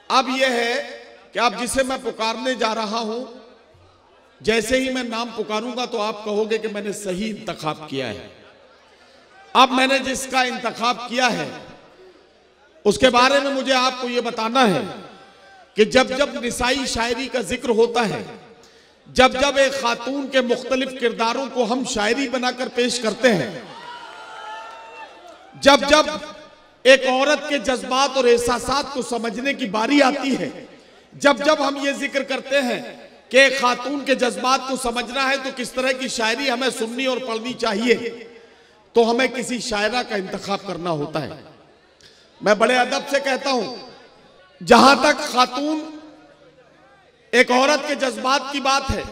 अब यह है कि आप जिसे मैं पुकारने जा रहा हूं, जैसे ही मैं नाम पुकारूंगा तो आप कहोगे कि मैंने सही इंतखाब किया है। अब मैंने जिसका इंतखाब किया है उसके बारे में मुझे आपको यह बताना है कि जब जब निसाई शायरी का जिक्र होता है, जब जब एक खातून के मुख्तलिफ किरदारों को हम शायरी बनाकर पेश करते हैं, जब जब एक औरत के जज्बात और एहसासात को समझने की बारी आती है, जब जब हम ये जिक्र करते हैं कि एक खातून के जज्बात को समझना है तो किस तरह की शायरी हमें सुननी और पढ़नी चाहिए, तो हमें किसी शायरा का इंतखाब करना होता है। मैं बड़े अदब से कहता हूं, जहां तक खातून एक औरत के जज्बात की बात है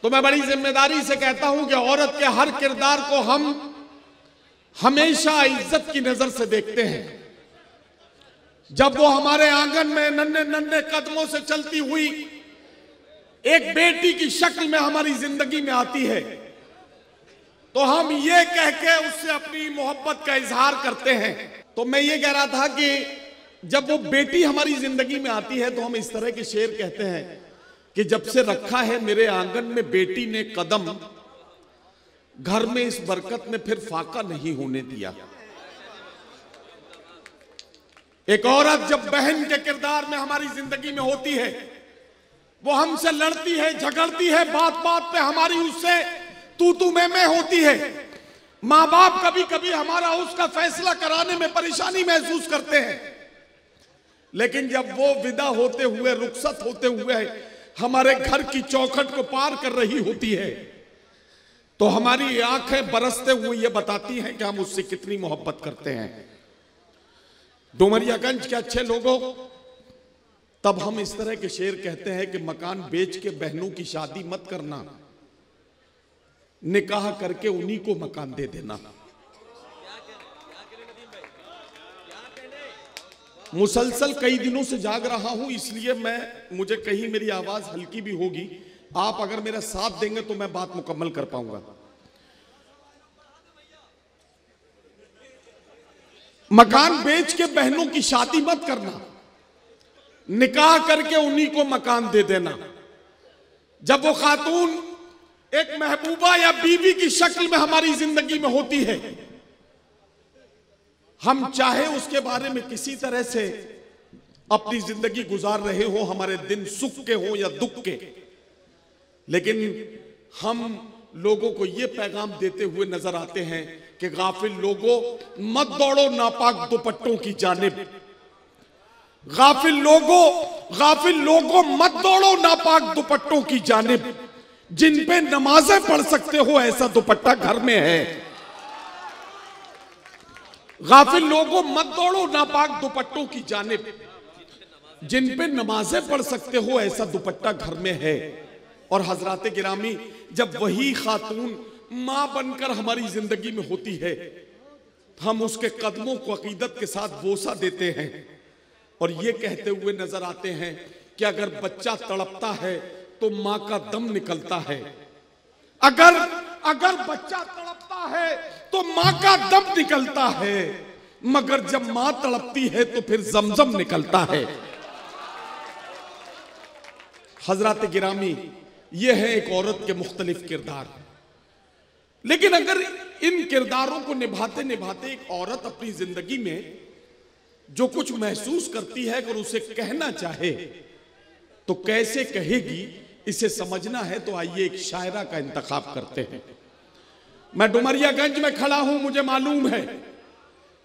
तो मैं बड़ी जिम्मेदारी से कहता हूं कि औरत के हर किरदार को हम हमेशा इज्जत की नजर से देखते हैं। जब वो हमारे आंगन में नन्हे नन्हे कदमों से चलती हुई एक बेटी की शक्ल में हमारी जिंदगी में आती है तो हम ये कह के उससे अपनी मोहब्बत का इजहार करते हैं। तो मैं ये कह रहा था कि जब वो बेटी हमारी जिंदगी में आती है तो हम इस तरह के शेर कहते हैं कि जब से रखा है मेरे आंगन में बेटी ने कदम, घर में इस बरकत ने फिर फाका नहीं होने दिया। एक औरत जब बहन के किरदार में हमारी जिंदगी में होती है, वो हमसे लड़ती है, झगड़ती है, बात बात पे हमारी उससे तू तू मैं होती है। माँ बाप कभी कभी हमारा उसका फैसला कराने में परेशानी महसूस करते हैं, लेकिन जब वो विदा होते हुए, रुखसत होते हुए हमारे घर की चौखट को पार कर रही होती है तो हमारी आंखें बरसते हुए ये बताती हैं कि हम उससे कितनी मोहब्बत करते हैं। डुमरियागंज के अच्छे लोगों, तब हम इस तरह के शेर कहते हैं कि मकान बेच के बहनों की शादी मत करना, निकाह करके उन्हीं को मकान दे देना। मुसलसल कई दिनों से जाग रहा हूं, इसलिए मुझे कहीं मेरी आवाज हल्की भी होगी, आप अगर मेरा साथ देंगे तो मैं बात मुकम्मल कर पाऊंगा। मकान बेच के बहनों की शादी मत करना, निकाह करके उन्हीं को मकान दे देना। जब वो खातून एक महबूबा या बीवी की शक्ल में हमारी जिंदगी में होती है, हम चाहे उसके बारे में किसी तरह से अपनी जिंदगी गुजार रहे हो, हमारे दिन सुख के हो या दुख के, लेकिन हम लोगों को यह पैगाम देते हुए नजर आते हैं कि गाफिल लोगों मत दौड़ो नापाक दुपट्टों की जानिब। गाफिल लोगों मत दौड़ो नापाक दुपट्टों की जानिब, जिन पे नमाजें पढ़ सकते हो ऐसा दुपट्टा घर में है। गाफिल लोगों मत दौड़ो नापाक दुपट्टों की जानिब, जिन पे नमाजें पढ़ सकते हो ऐसा दुपट्टा घर में है। और हजराते गिरामी, जब वही खातून मां बनकर हमारी जिंदगी में होती है, हम उसके कदमों को अकीदत के साथ बोसा देते हैं और ये कहते हुए नजर आते हैं कि अगर बच्चा तड़पता है तो मां का दम निकलता है। अगर बच्चा तड़पता है तो मां का दम निकलता है, मगर जब मां तड़पती है तो फिर जमजम निकलता है। हजरात गिरामी, यह है एक औरत के मुख्तलिफ किरदार। लेकिन अगर इन किरदारों को निभाते निभाते एक औरत अपनी जिंदगी में जो कुछ महसूस करती है, अगर उसे कहना चाहे तो कैसे कहेगी, इसे समझना है तो आइए एक शायरा का इंतखाब करते हैं। मैं डुमरियागंज में खड़ा हूं, मुझे मालूम है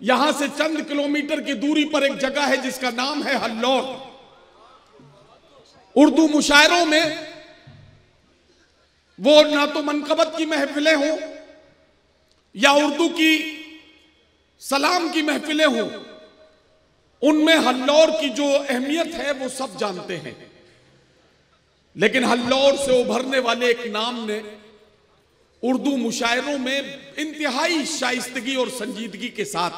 यहां से चंद किलोमीटर की दूरी पर एक जगह है जिसका नाम है हल्लौर। उर्दू मुशायरों में वो ना तो मनकबत की महफिलें हों या उर्दू की सलाम की महफिलें हों, उनमें हल्लौर की जो अहमियत है वो सब जानते हैं। लेकिन हल्लौर से उभरने वाले एक नाम ने उर्दू मुशायरों में इंतहाई शाइस्तगी और संजीदगी के साथ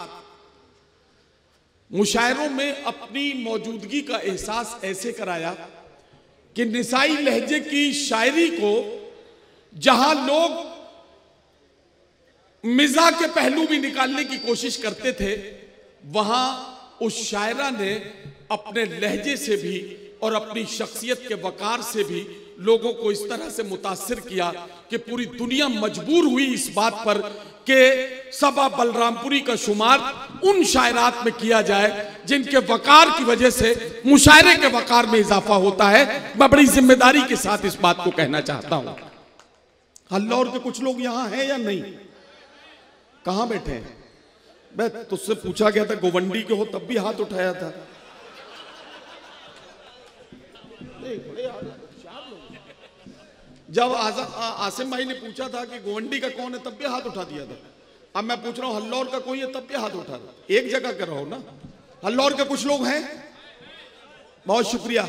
मुशायरों में अपनी मौजूदगी का एहसास ऐसे कराया कि निसाई लहजे की शायरी को जहां लोग मिजाह के पहलू भी निकालने की कोशिश करते थे, वहां उस शायरा ने अपने लहजे से भी और अपनी शख्सियत के वकार से भी लोगों को इस तरह से मुतासिर किया कि पूरी दुनिया मजबूर हुई इस बात पर कि सबा बलरामपुरी का शुमार उन शायरात में किया जाए जिनके वकार की वजह से मुशायरे के वकार में इजाफा होता है। मैं बड़ी जिम्मेदारी के साथ इस बात को कहना चाहता हूं। हल्लौर के कुछ लोग यहां हैं या नहीं? कहां बैठे हैं? मैं तुझसे पूछा गया था गोवंडी के हो तब भी हाथ उठाया था। जब आसिम भाई ने पूछा था कि गोवंडी का कौन है तब भी हाथ उठा दिया था। अब मैं पूछ रहा हूं हल्लौर का कोई है तब भी हाथ उठा दो। एक जगह कर रहा हो ना। हल्लौर के कुछ लोग हैं? बहुत शुक्रिया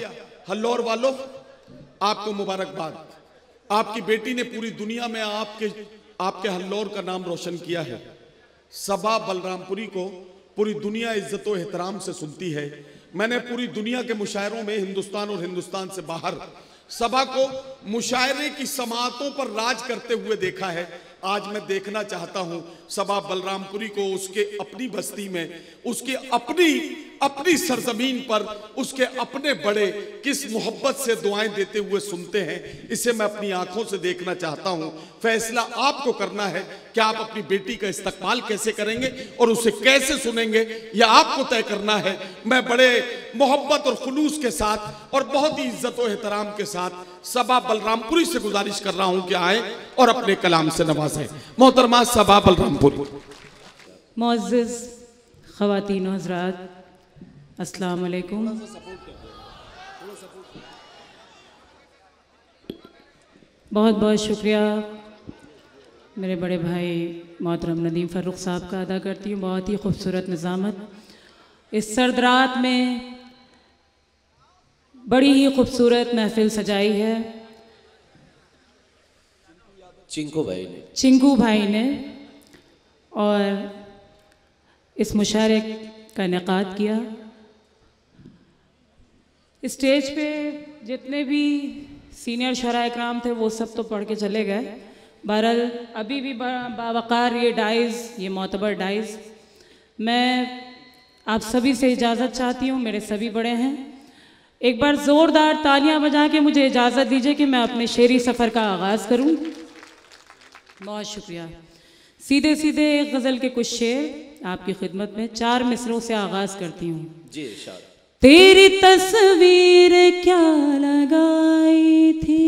हल्लौर वालों, आपको मुबारकबाद। आपकी बेटी ने पूरी दुनिया में आपके हल्लौर का नाम रोशन किया है। सबा बलरामपुरी को पूरी दुनिया इज्जत व एहतराम से सुनती है। मैंने पूरी दुनिया के मुशायरों में हिंदुस्तान और हिंदुस्तान से बाहर सबा को मुशायरे की समातों पर राज करते हुए देखा है। आज मैं देखना चाहता हूं सबा बलरामपुरी को उसके अपनी बस्ती में, उसके अपनी सरजमीन पर, उसके अपने बड़े किस मोहब्बत से दुआएं देते हुए सुनते हैं। इसे मैं अपनी आंखों से देखना चाहता हूं। फैसला आपको करना है कि आप अपनी बेटी का इस्तकबाल कैसे करेंगे और उसे कैसे सुनेंगे, यह आपको तय करना है। मैं बड़े मोहब्बत और खुलूस के साथ और बहुत ही इज्जत और एहतराम के साथ सबा बलरामपुरी से गुजारिश कर रहा हूं कि आए और अपने कलाम से नवाजें। मोहतरमा सबा बलरामपुरी। मुअज़्ज़िज़ ख़वातीन व हज़रात, अस्सलाम वालेकुम। बहुत बहुत शुक्रिया मेरे बड़े भाई मोहतरम नदीम फ़र्रुख साहब का अदा करती हूँ। बहुत ही खूबसूरत निज़ामत इस सर्द रात में बड़ी ही खूबसूरत महफिल सजाई है चिंकू भाई ने और इस मुशायरे का इनेकाद किया। स्टेज पे जितने भी सीनियर शरा इकराम थे वो सब तो पढ़ के चले गए। बहरहाल अभी भी बावकार ये डाइज़, ये मोतबर डाइज़, मैं आप सभी से इजाज़त चाहती हूँ। मेरे सभी बड़े हैं, एक बार ज़ोरदार तालियां बजा के मुझे इजाज़त दीजिए कि मैं अपने शेरी सफ़र का आगाज़ करूँ। बहुत शुक्रिया। सीधे सीधे एक गज़ल के कुछ शेर आपकी खिदमत में 4 मिसरों से आगाज़ करती हूँ। जी इरशाद। तेरी तस्वीर क्या लगाई थी,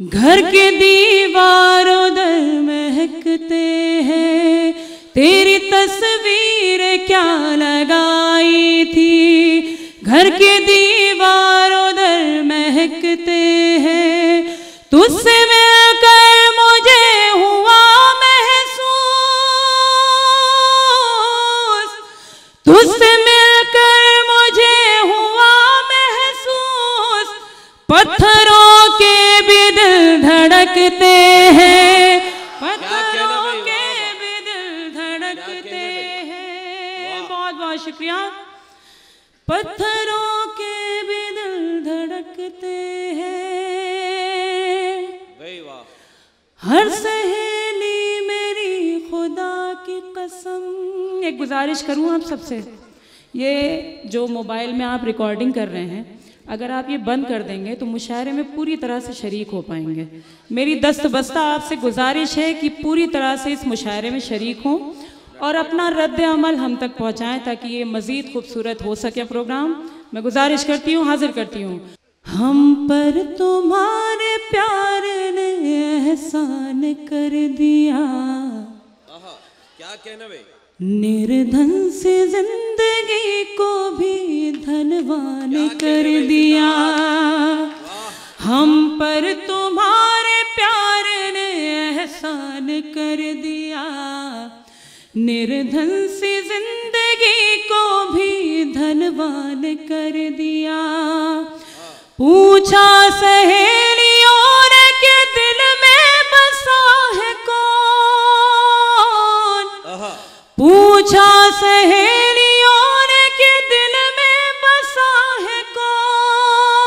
घर के दीवारों दर महकते हैं। तेरी तस्वीर क्या लगाई थी, घर के दीवारों दर महकते हैं। तुझसे मिलकर मुझे हुआ महसूस, तुझसे मिलकर मुझे हुआ महसूस। पत्थरों के भी दिल धड़कते हैं, पत्थरों के भी दिल धड़कते हैं। बहुत बहुत शुक्रिया। पत्थरों के भी दिल धड़कते हैं। हर सहेली मेरी खुदा की कसम। एक गुजारिश करूं आप सबसे, ये जो मोबाइल में आप रिकॉर्डिंग कर रहे हैं, अगर आप ये बंद कर देंगे तो मुशायरे में पूरी तरह से शरीक हो पाएंगे। मेरी दस्तबस्ता आपसे गुजारिश है कि पूरी तरह से इस मुशायरे में शरीक हों और अपना रद्द अमल हम तक पहुँचाएँ ताकि ये मज़ीद खूबसूरत हो सके प्रोग्राम। मैं गुजारिश करती हूँ, हाजिर करती हूँ। हम पर तुम्हारे प्यार ने एहसान कर दिया, क्या कहना भाई। निर्धन से जिंदगी को भी धनवान कर दिया। हम पर तुम्हारे प्यार ने एहसान कर दिया, निर्धन से जिंदगी को भी धनवान कर दिया। पूछा सहेलियों ने कि दिल में बसा है कौन, पूछा सहेलियों ने कि दिल में बसा है कौन।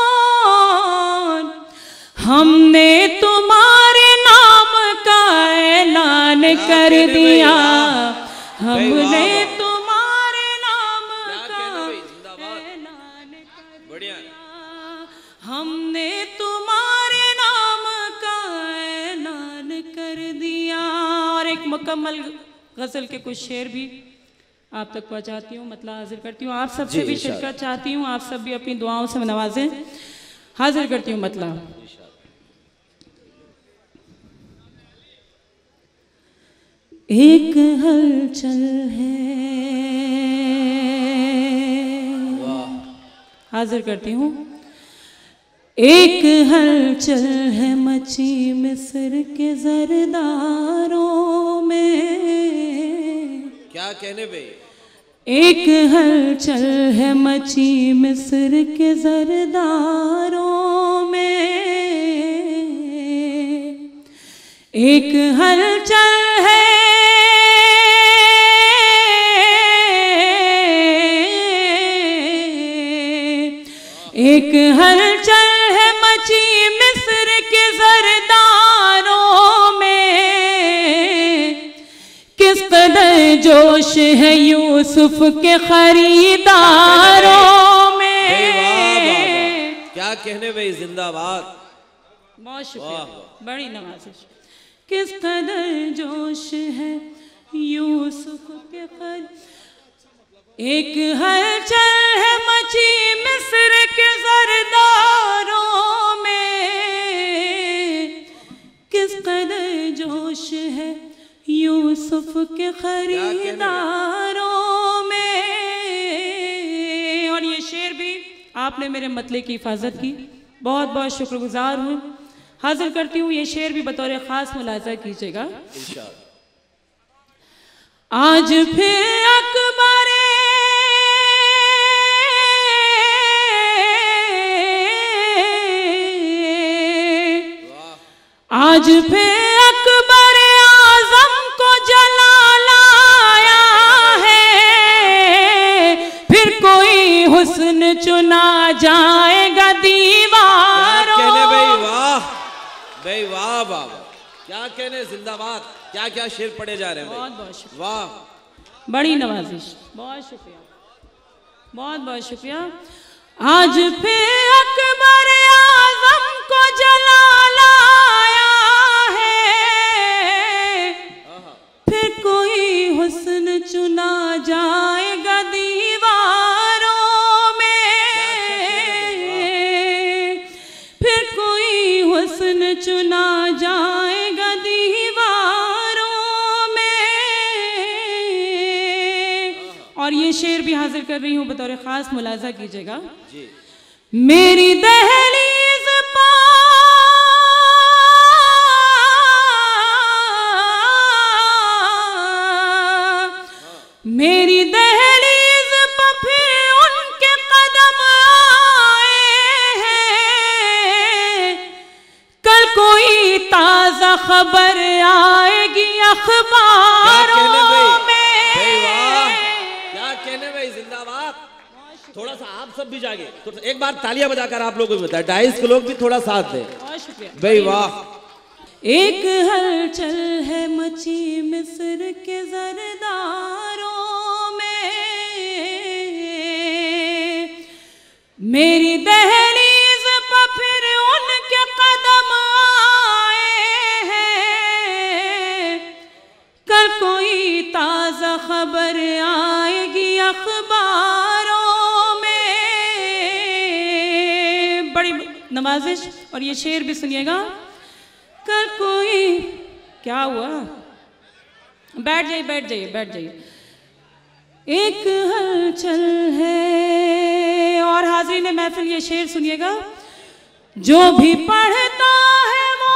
हमने तुम्हारे नाम का ऐलान कर दिया, हमने तुम्हारे नाम का ऐलान कर दिया, हमने तुम्हारे नाम का ऐलान कर दिया। और एक मुकम्मल गजल के कुछ शेर भी आप तक पहुंचाती हूँ, मतलब हाजिर करती हूँ। आप सबसे भी शिरकत चाहती हूँ, आप सब भी अपनी दुआओं से नवाजें। हाजिर करती हूँ मतलब। एक हलचल है, हाजिर करती हूँ। एक हलचल है मची मिस्र के जरदारों में। क्या कहने भाई? एक हलचल है मची मिस्र के जरदारों में, एक हलचल है, एक हलचल है मची मिस्र के जरदारों में। किस कदर जोश है यूसुफ के खरीदारों में। क्या कहने भाई, जिंदाबाद। बहुत शुक्रिया, बड़ी नवाजिश। किस कदर जोश है यूसुफ के एक हलचल है मची मिस्र के जरदारों में। किस कदर जोश है यूसुफ के खरीदारों में। और ये शेर भी आपने मेरे मतले की हिफाजत की, बहुत बहुत शुक्रगुजार हूँ। हाजिर करती हूँ ये शेर भी बतौर खास मुलाजा कीजिएगा। आज फिर अकबर आज फिर अकबर आजम को जला लाया है। फिर कोई हुस्न चुना जाएगा दीवारों। क्या कहने भाई, वाह भाई, वाह वाह, क्या कहने, जिंदाबाद। क्या क्या शेर पढ़े जा रहे हैं, बहुत बहुत शुक्रिया, वाह, बड़ी नवाजिश, बहुत शुक्रिया, बहुत बहुत शुक्रिया। आज फिर अकबर आजम को जला लाया है। फिर कोई हुस्न चुना जाएगा दीवारों में। फिर कोई हुस्न चुना जाएगा दीवारों में। और ये शेर भी हाजिर कर रही हूँ बतौर खास, मुलाजा कीजिएगा। मेरी दहलीज मेरी दहलीज पर फिर उनके कदम आए हैं। कल कोई ताजा खबर आएगी अखबारों में। क्या कहने भाई, जिंदाबाद। थोड़ा सा आप सब भी जागे, तो एक बार तालियां बजाकर आप लोगों को बताएं, डाइस के लोग भी थोड़ा साथ दें। बहुत शुक्रिया भाई, वाह। एक हलचल है मची मिस्र के जरदारों में। मेरी दहलीज पर फिर उनके कदम आए हैं। कल कोई ताजा खबर आएगी अखबारों में। बड़ी नवाजिश। और ये शेर भी सुनिएगा। कल कोई, क्या हुआ, बैठ जाइए बैठ जाइए बैठ जाइए। एक हलचल है। और हाज़रीन महफिल ये शेर सुनिएगा। जो भी पढ़ता है वो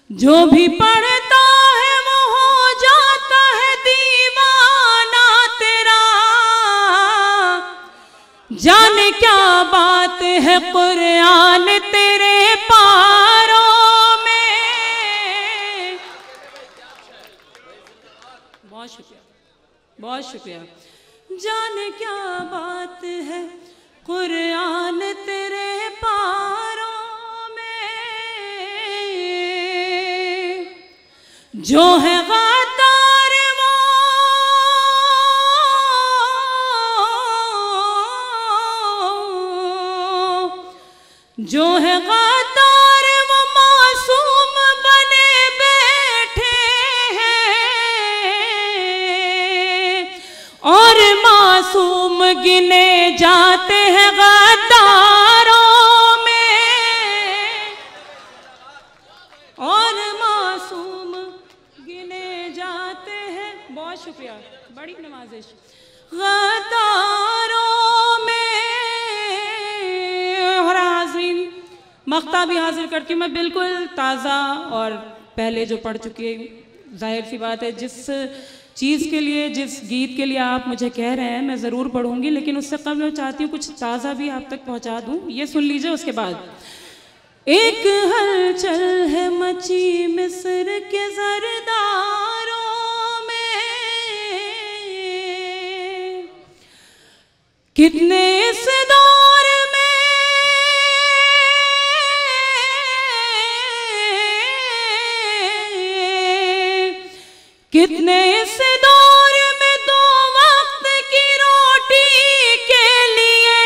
जो भी पढ़ता है वो हो जाता है दीवाना तेरा। जाने क्या बात है कुरान तेरे पारों में। बहुत शुक्रिया, बहुत शुक्रिया। जाने क्या बात है कुरान तेरे जो है गद्दार वो, जो है गद्दार वो मासूम बने बैठे हैं, और मासूम गिने जाते हैं गद्दारों में, और मासूम गिने जाते हैं। बहुत शुक्रिया, बड़ी नवाजिश। गद्दारों में। और हाज़रीन, मख्ता भी हाजिर करती हूँ मैं, बिल्कुल ताज़ा और पहले जो पढ़ चुकी है। जाहिर सी बात है, जिस चीज़ के लिए, जिस गीत के लिए आप मुझे कह रहे हैं, मैं ज़रूर पढ़ूंगी, लेकिन उससे कबल मैं चाहती हूँ कुछ ताज़ा भी आप तक पहुँचा दूँ। ये सुन लीजिए। उसके बाद एक हलचल है मची मिस्र के ज़रदारों में, कितने इस दौर में कितने इस दौर में दो वक्त की रोटी के लिए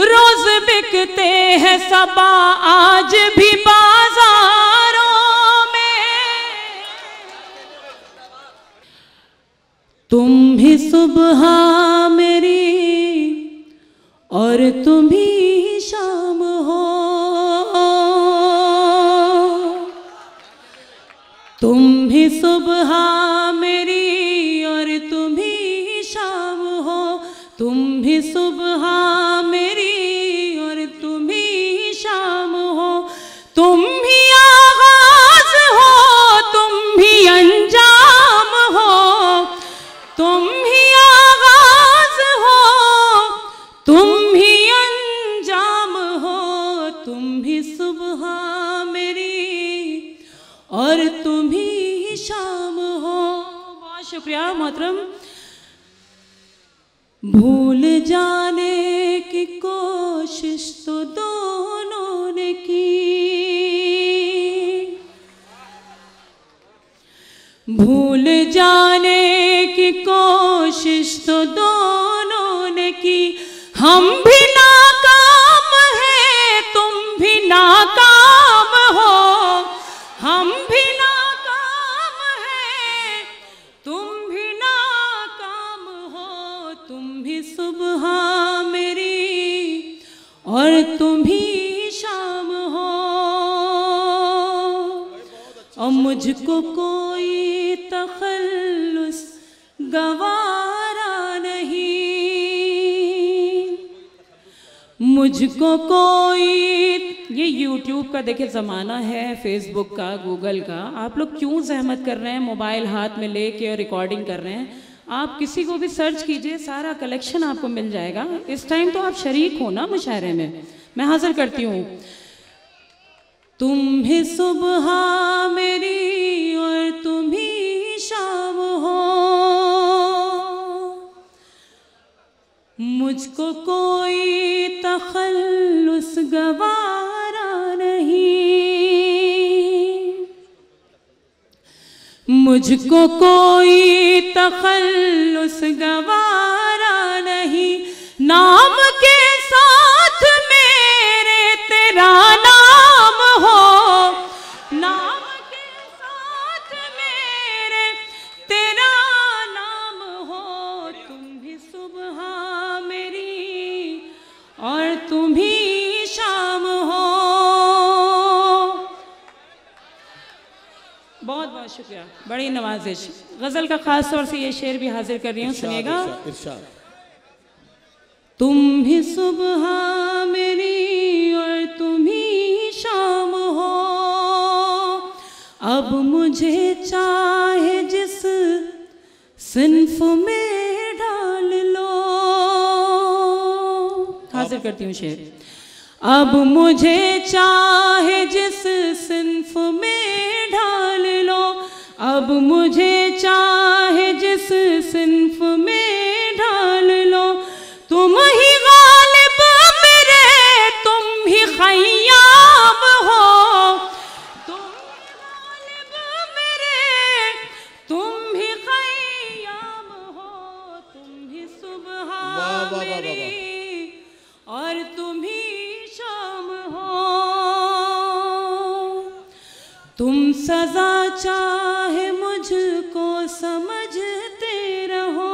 रोज बिकते हैं सबा आज भी बाजारों में। तुम ही सुबह मेरी और तुम ही शाम हो, तुम ही सुबह मेरी और तुम ही शाम हो, तुम ही सुबह मेरी और तुम ही शाम हो, तुम ही आगाज हो तुम ही अंजाम हो, तुम ही आगाज हो तुम ही अंजाम हो, तुम ही सुबह मेरी और तुम ही शाम हो। बहुत शुक्रिया मोहतरम। भूल जाने की कोशिश तो दोनों ने की, भूल जाने की कोशिश तो दोनों ने की, हम भी नाकाम हैं तुम भी नाकाम हो, हम भी नाकाम हैं तुम भी नाकाम हो, तुम भी सुबह मेरी और तुम ही शाम हो, और मुझको कोई तखल्लुस गवारा नहीं, मुझको कोई। ये YouTube का देखिए ज़माना है, फेसबुक का, गूगल का। आप लोग क्यों जहमत कर रहे हैं मोबाइल हाथ में लेके और रिकॉर्डिंग कर रहे हैं? आप किसी को भी सर्च कीजिए, सारा कलेक्शन आपको मिल जाएगा। इस टाइम तो आप शरीक हो ना मुशायरे में। मैं हाजिर करती हूँ। तुम ही सुबह मेरी और तुम ही शाम हो, मुझको कोई तखल्लुस गवारा नहीं, मुझको कोई तखल्लुस गवारा नहीं, नाम के साथ मेरे तेरा नाम हो, नाम के साथ मेरे तेरा नाम हो, तुम भी सुबह मेरी और तुम ही शाम हो। बहुत बहुत शुक्रिया, बड़ी नवाजिश। गजल का खास तौर से ये शेर भी हाजिर कर रही हूँ, सुनिएगा। तुम ही सुबह मेरी और तुम ही शाम हो, अब मुझे चाहे जिस सिन्फ में डाल लो। हाजिर करती हूँ शेर। अब मुझे चाहे जिस सिन्फ में ढाल लो, अब मुझे चाहे जिस सिन्फ में ढाल लो, तुम ही गालिब मेरे तुम ही खय्याम हो, तुम सुबह मेरी और तुम ही शाम हो। तुम सजा चाहे मुझको समझते रहो,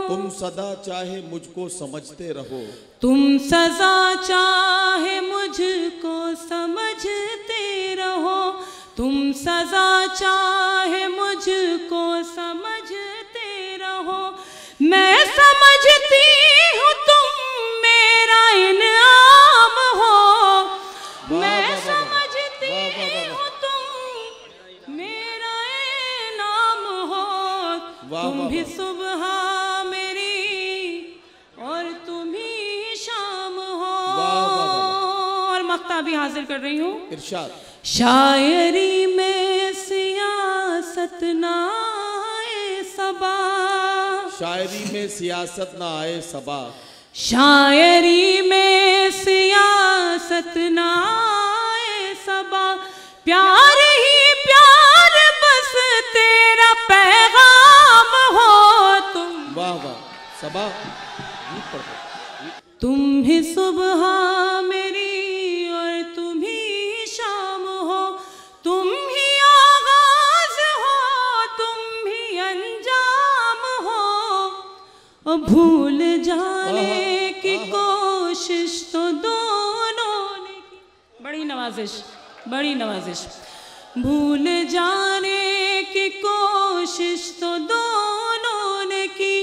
तुम सदा चाहे मुझको समझते रहो, तुम सजा चाहे मुझको समझते रहो, तुम सजा चाहे मुझको समझते रहो। मैं समझती हूँ तुम मेरा इनाम हो, मैं समझती हूँ तुम मेरा इनाम हो। तुम भी सुबह मेरी और तुम ही शाम हो। और मक्ता भी हासिल कर रही हूँ। इरशाद। शायरी में सियासत ना आए सबा, शायरी में सियासत ना आए सबा, शायरी में सियासत ना आए सबा। प्यार ही प्यार बस तेरा पैगाम हो तुम। वाह वाह सबा। तुम ही सुबह मेरी और तुम ही शाम हो, तुम ही आगाज हो, तुम ही अंजाम हो। भूल जाने की कोशिश तो दोनों ने की। बड़ी नवाजिश, बड़ी नवाजिश। भूल जाने की कोशिश तो दोनों ने की,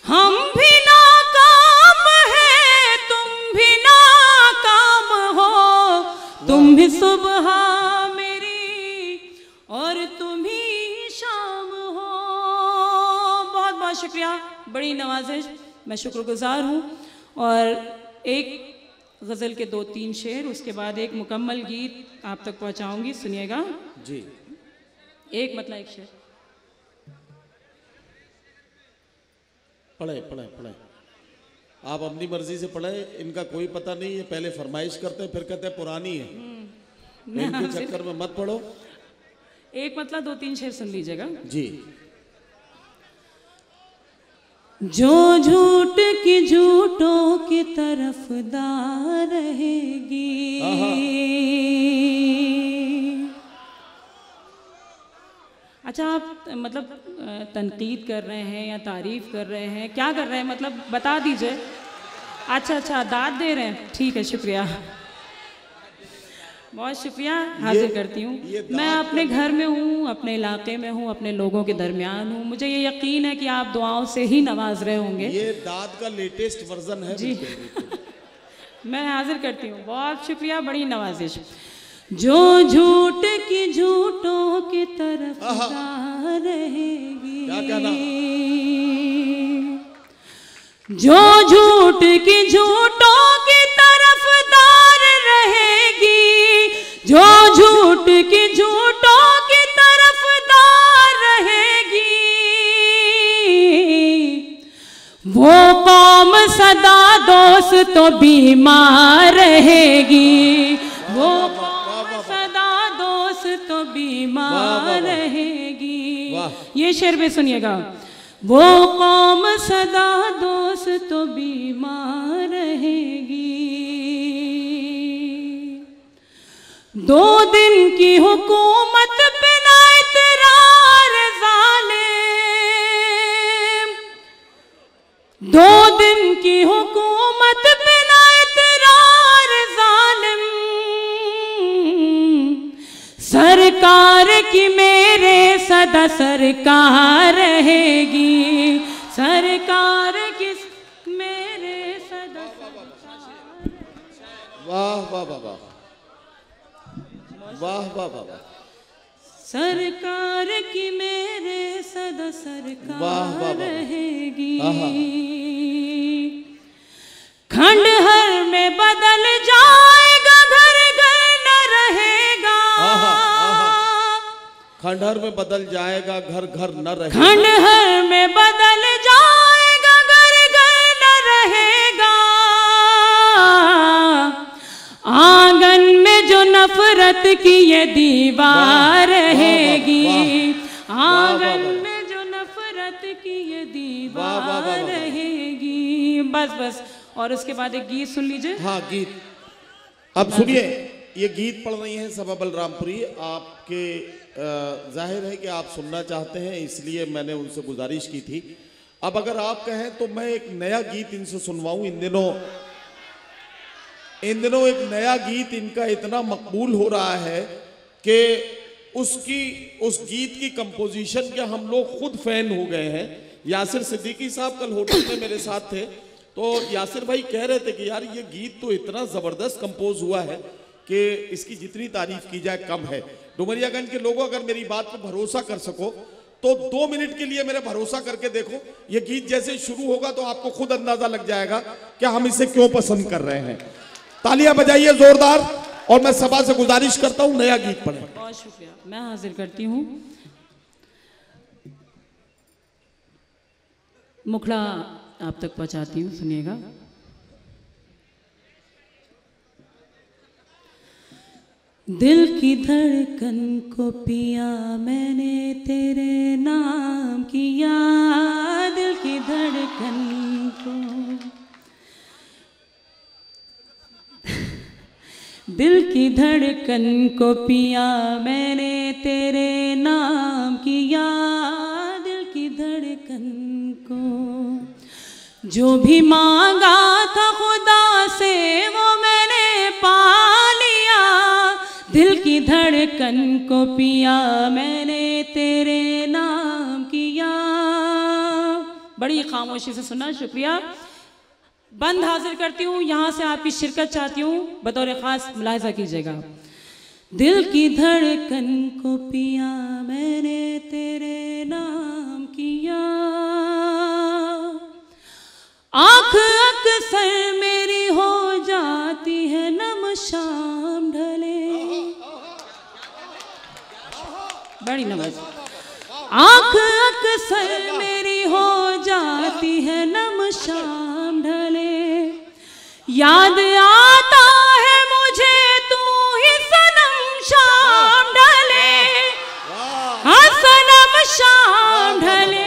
हम भी नाकाम हैं तुम भी नाकाम हो। तुम भी सुबह मेरी और तुम ही शाम हो। बहुत बहुत शुक्रिया, बड़ी नवाजिश, मैं शुक्रगुजार हूँ। और एक गज़ल के 2-3 शेर, उसके बाद एक मुकम्मल गीत आप तक पहुँचाऊँगी, सुनिएगा जी। एक मतलब एक शेर पढ़े पढ़े पढ़े, आप अपनी मर्जी से पढ़े, इनका कोई पता नहीं है। पहले फरमाइश करते हैं फिर कहते हैं पुरानी है, इनके चक्कर में मत पढ़ो। एक मतलब 2-3 शेर सुन लीजिएगा जी। जो झूठ की झूठों की तरफदार रहेगी, अच्छा आप मतलब तनकीद कर रहे हैं या तारीफ कर रहे हैं, क्या कर रहे हैं मतलब बता दीजिए। अच्छा अच्छा दाद दे रहे हैं, ठीक है, शुक्रिया, बहुत शुक्रिया, हाजिर करती हूँ। मैं अपने घर में हूँ, अपने इलाके में हूँ, अपने लोगों के दरमियान हूँ। मुझे ये यकीन है कि आप दुआओं से ही नवाज रहे होंगे। ये दाद का लेटेस्ट वर्जन है जी। मैं हाजिर करती हूँ, बहुत शुक्रिया, बड़ी नवाजिश। जो झूठ की झूठों की तरफ रहेगी, क्या कहना? जो झूठ की झूठों की तरफदार रहेगी, जो झूठ की झूठों की तरफदार रहेगी, वो कौम सदा दोस्त तो बीमार रहेगी, वो कौम सदा दोस्त तो बीमार रहेगी। ये शेर भी सुनिएगा। वो कौम सदा दोस्त तो बीमार रहेगी। 2 दिन की हुकूमत पे ना इतरार जालिम, 2 दिन की हुकूमत पे ना इतरार जालिम, सरकार की मेरे सदा सरकार रहेगी, सरकार की मेरे सदा सरकार। वाह वाह वाह वाह वाह वाह वाह वाह, सरकार की मेरे सदा सरकार रहेगी। खंडहर में बदल जाएगा, घर घर न रहेगा, खंडहर में बदल जाएगा, घर घर न रहेगा, खंडहर में बदल जाएगा, घर घर न रहेगा, आंगन में जो नफरत की ये दीवार रहेगी, आंगन में जो नफरत की ये दीवार बस बस। और उसके बाद एक गीत सुन लीजिए। हाँ गीत, अब सुनिए, ये गीत पढ़ रही हैं सबा बलरामपुरी। आपके जाहिर है कि आप सुनना चाहते हैं, इसलिए मैंने उनसे गुजारिश की थी। अब अगर आप कहें तो मैं एक नया गीत इनसे सुनवाऊं। इन दिनों एक नया गीत इनका इतना मकबूल हो रहा है कि उस गीत की कंपोजिशन के हम लोग खुद फैन हो गए हैं। यासिर सिद्दीकी साहब कल होटल में मेरे साथ थे, तो यासिर भाई कह रहे थे कि यार ये गीत तो इतना ज़बरदस्त कंपोज हुआ है कि इसकी जितनी तारीफ की जाए कम है। डुमरियागंज के लोगों, अगर मेरी बात पर भरोसा कर सको तो 2 मिनट के लिए मेरा भरोसा करके देखो। ये गीत जैसे शुरू होगा तो आपको खुद अंदाजा लग जाएगा कि हम इसे क्यों पसंद कर रहे हैं। तालियां बजाइए जोरदार, और मैं सभा से गुजारिश करता हूं नया गीत पढ़ें। बहुत शुक्रिया, मैं हाजिर करती हूँ। मुखड़ा आप तक पहुंचाती हूँ, सुनिएगा। दिल की धड़कन को पिया मैंने तेरे नाम किया, दिल की धड़कन को, दिल की धड़कन को पिया मैंने तेरे नाम किया, दिल की धड़कन को। जो भी मांगा था खुदा से वो मैंने पा लिया, दिल की धड़कन को पिया मैंने तेरे नाम किया। बड़ी खामोशी से सुना, शुक्रिया। बंद हाजिर करती हूँ, यहाँ से आपकी शिरकत चाहती हूँ, बतौर खास मुलाहिजा कीजिएगा। दिल की धड़कन को पिया मैंने तेरे नाम किया, आँख अक्सर मेरी हो जाती है नम शाम ढले। बड़ी नवाज। आँख अक्सर मेरी हो जाती है नम शाम ढले, याद आता है मुझे तू ही सनम शाम ढले, हाँ सनम शाम ढले।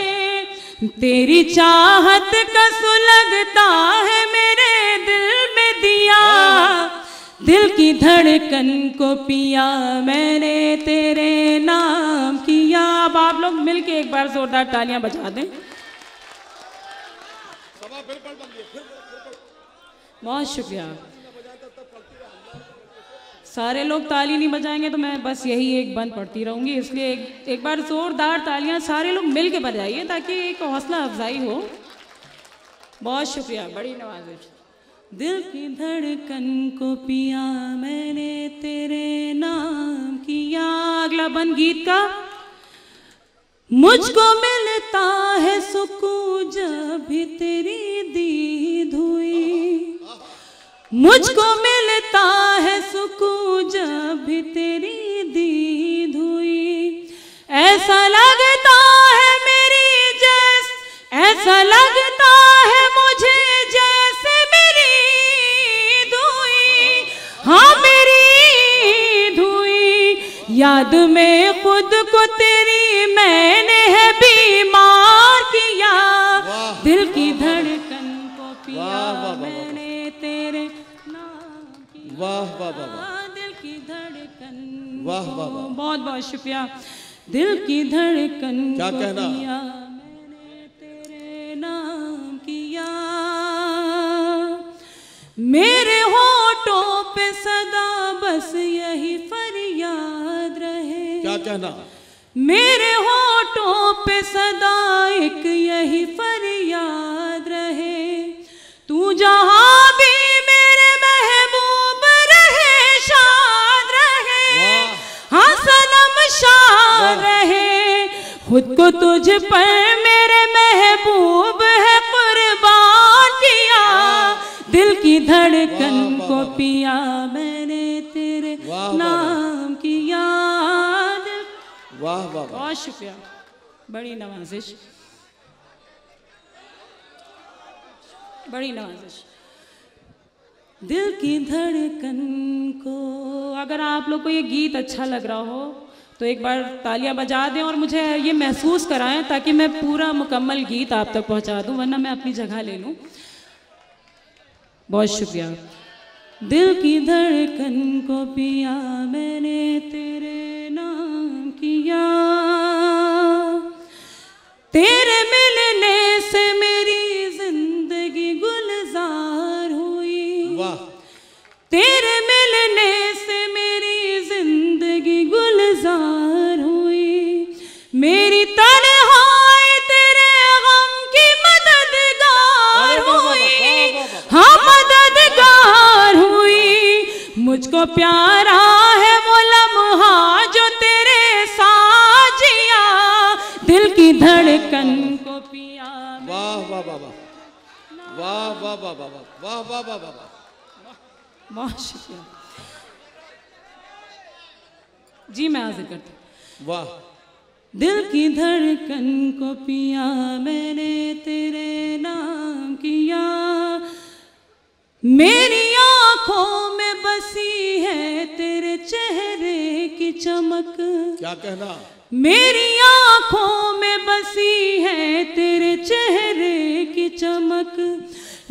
तेरी चाहत का सुलगता है मेरे दिल में दिया, दिल की धड़कन को पिया मैंने तेरे नाम किया। अब आप लोग मिलके एक बार जोरदार तालियां बजा दें। बहुत शुक्रिया। सारे लोग ताली नहीं बजाएंगे तो मैं बस यही एक बंद पढ़ती रहूंगी, इसलिए एक बार जोरदार तालियां सारे लोग मिल के बजाइए ताकि एक हौसला अफजाई हो। बहुत शुक्रिया, बड़ी नवाजिश। दिल की धड़कन को पिया मैंने तेरे नाम किया। अगला बंद गीत का। मुझको मिलता है सुकून जब भी तेरी दीद हुई, मुझको मिलता है सुकून जब भी तेरी दीद हुई। ऐसा लगता है मेरी ऐसा लगता है मुझे जैसे मेरी धुई, हाँ मेरी धुई। याद में खुद को तेरी मैंने है बीमार किया, दिल की धड़कन को पिया मैंने तेरे नाम किया। वाह वाह वाह, दिल की धड़कन। वाह वाह वाह, बहुत बहुत शुक्रिया। दिल की धड़कन क्या कहना, मैंने तेरे नाम किया। मेरे होठों पे सदा बस यही फरियाद रहे, क्या कहना, मेरे होठों पे सदा एक यही फरियाद रहे। तू जहाँ भी मेरे महबूब रहे शाद रहे, हाँ सनम शाद रहे। खुद को तुझ पर मेरे महबूब है कुर्बान किया, दिल की धड़कन को पिया मैंने तेरे नाम किया। वाह वाह, बहुत शुक्रिया, बड़ी नवाजिश, बड़ी नवाजिश। दिल की धड़कन को। अगर आप लोग को ये गीत अच्छा लग रहा हो तो एक बार तालियां बजा दें और मुझे ये महसूस कराएं ताकि मैं पूरा मुकम्मल गीत आप तक पहुंचा दूं, वरना मैं अपनी जगह ले लूं। बहुत शुक्रिया। दिल की धड़कन को पिया मैंने तेरे नाम किया, तेरे मिलने से मेरी जिंदगी गुलजार हुई। वाह। तेरे मिलने से मेरी जिंदगी गुलजार हुई, मेरी तन्हाई तेरे गम की मददगार हुई। हाँ मददगार हुई, मुझको प्यारा है वो लम्हा जो तेरे साथ जिया, दिल की धड़कन को पिया। वाह वाह वाह वाह वाह वाह वाह वाह वाह वाह वाह वाह। बहुत शुक्रिया जी, मैं हाजिर करती हूँ। वाह। दिल की धड़कन को पिया मैंने तेरे नाम किया, मेरी आंखों में बसी है तेरे चेहरे की चमक। क्या कहना? मेरी आंखों में बसी है तेरे चेहरे की चमक,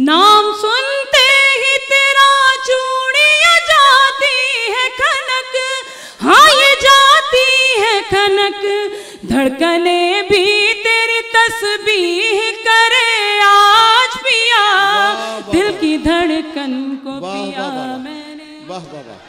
नाम सुनते ही तेरा चूड़ियां जाती है खनक। हाँ ये जाती है खनक, धड़कने भी तेरी तस्बीह करे आज पिया, दिल की धड़कन को पिया मैंने। वाह वाह वाह।